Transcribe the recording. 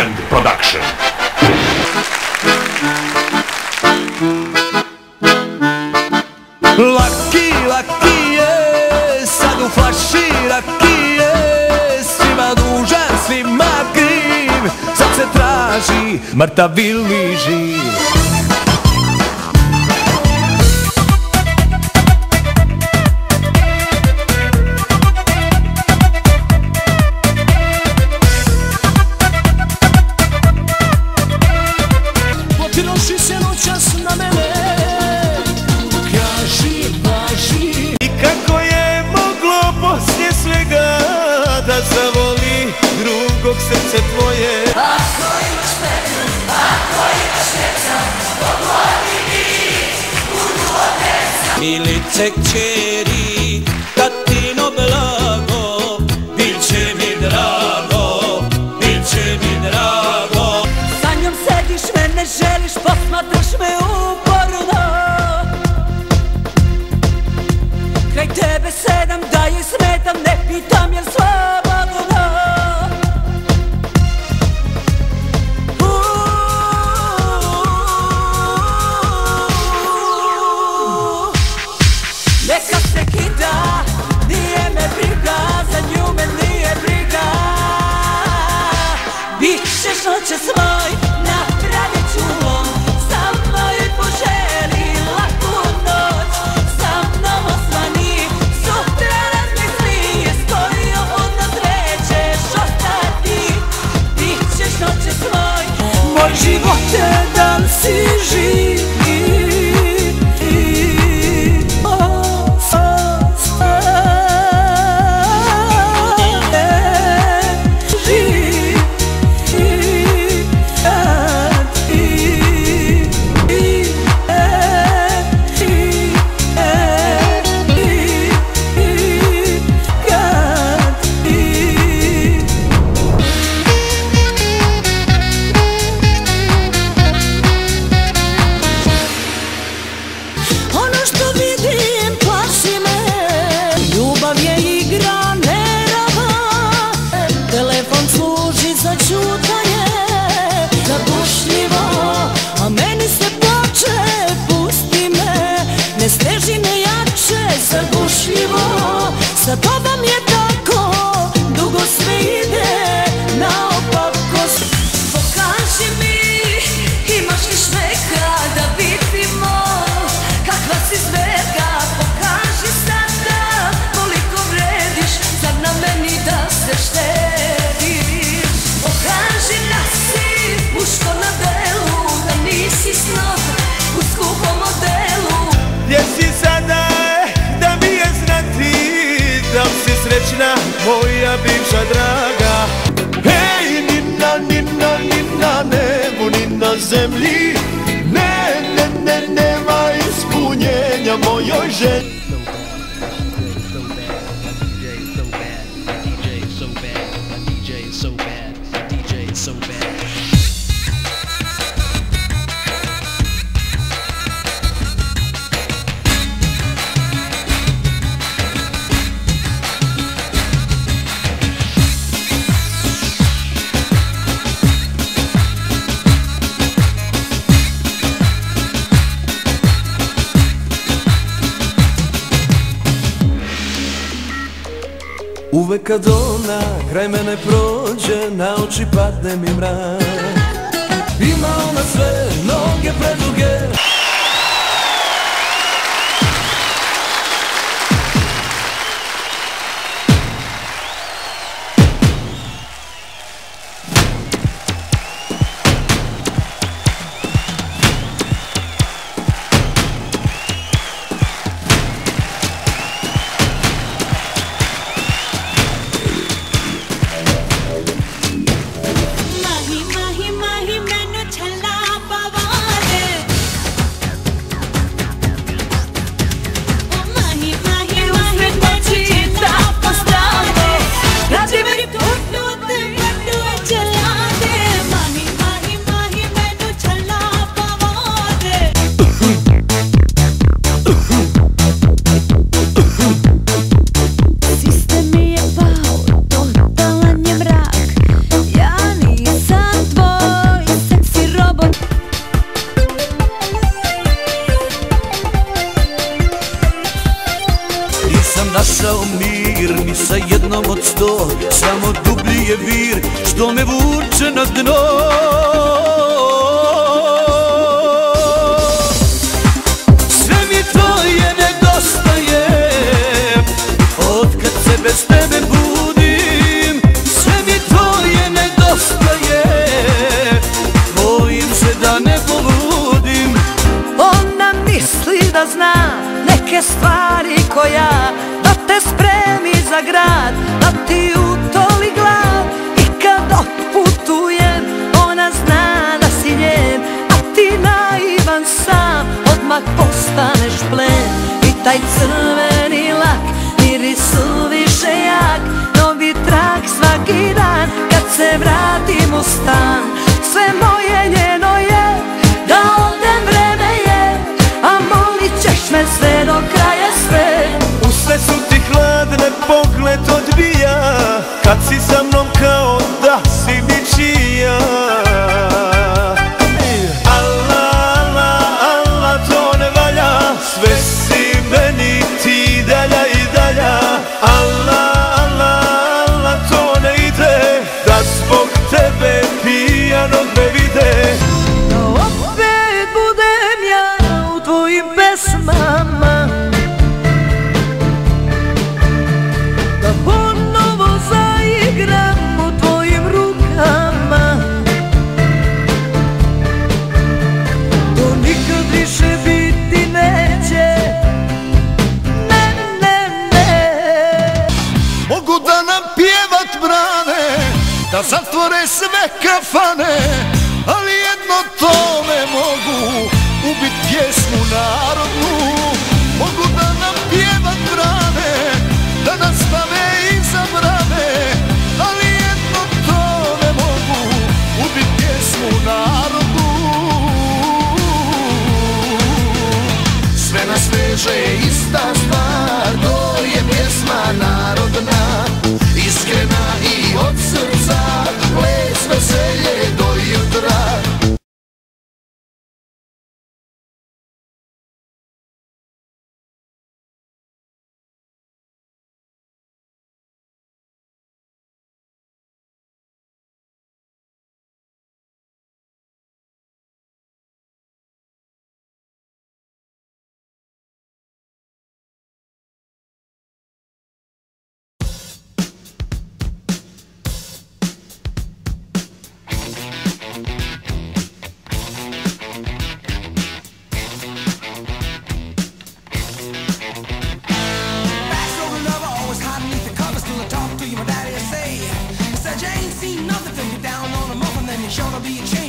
Band Production. Laki, laki je, sad u flaši rakije, svima dužan, svima kriv, sad se traži mrtav ili živ. Potroši se noćas na mene, kaži, važi. I kako je moglo poslije svega da zavoli drugog srce tvoje? Ako imaš petu, ako imaš neca, poglodi mi budu od neca. Milice kćeri, tatino blago, bit će mi drago, bit će mi drago. Sa njom sediš, mene želiš, posmatraš me uporno. Kraj tebe sedam, da je smetam, ne pitam jel slobodno. Neka se kida, nije me briga, za nju me nije briga. Bićeš noćas moj, napravit ću on, samo joj poželi laku noć. Sa mnom osvani, sutra razmisli, s kojom od nas nećeš ostati. Bićeš noćas moj, moj živote, da li si živ? Sa tobom je tako, dugo sve ide naopako. Pokaži mi, imaš li šmeka da vidimo kakva si zverka. Pokaži sada koliko vrediš, zar na meni da se štediš. Pokaži da si muško na delu, da nisi snob u skupom modelu. Gdje si sada, da mi je znati, da li si srećna, moja bivša draga? Hej, ni na nebu, ni na zemlji, nema ispunjenja mojoj želji. Uvek kad ona kraj mene prođe, na oči padne mi mrak. Ima ona sve noge preduge. Mahi, mahi, mahi, mainu challa pawade. sto, samo dublji je vir što me vuče na dno. Sve mi to je nedostaje, otkad se bez tebe budim. Sve mi to je nedostaje, bojim se da ne poludim. Ona misli da zna neke stvari ko ja, da te spremi za grad, da ti utoli glad. I kad otputujem, ona zna da si njen, a ti naivan sam, odmah postaneš plen. I taj crveni lak, miris suviše jak, novi trak svaki dan, kad se vratim u stan. Sve moje njeno je, da odem vreme je, a molit ćeš me sve do kraja sve. Usne su ti hladne, pogled odbija, kad si sa mnom kao da si ničija. Allah, Allah, Allah, to ne valja, sve si meni ti dalja i dalja. Allah, Allah, Allah, to ne ide, da zbog tebe pijanog me vide. Da opet budem ja u tvojim pesmama, da ponovo zaigram u tvojim rukama. To nikad više biti neće, ne, ne, ne. Mogu da nam pjevat brane, da zatvore sve kafane, ali jedno to ne mogu, ubit pjesmu narodnu. Mogu da nam pjevat brane, da nas stave i zabrane, ali jedno to ne mogu, ubit pjesmu narodnu. Sve nas veže ista stvar, to je pjesma narodna, iskrena i od srca, ples veselje do jutra. Sure to be a change.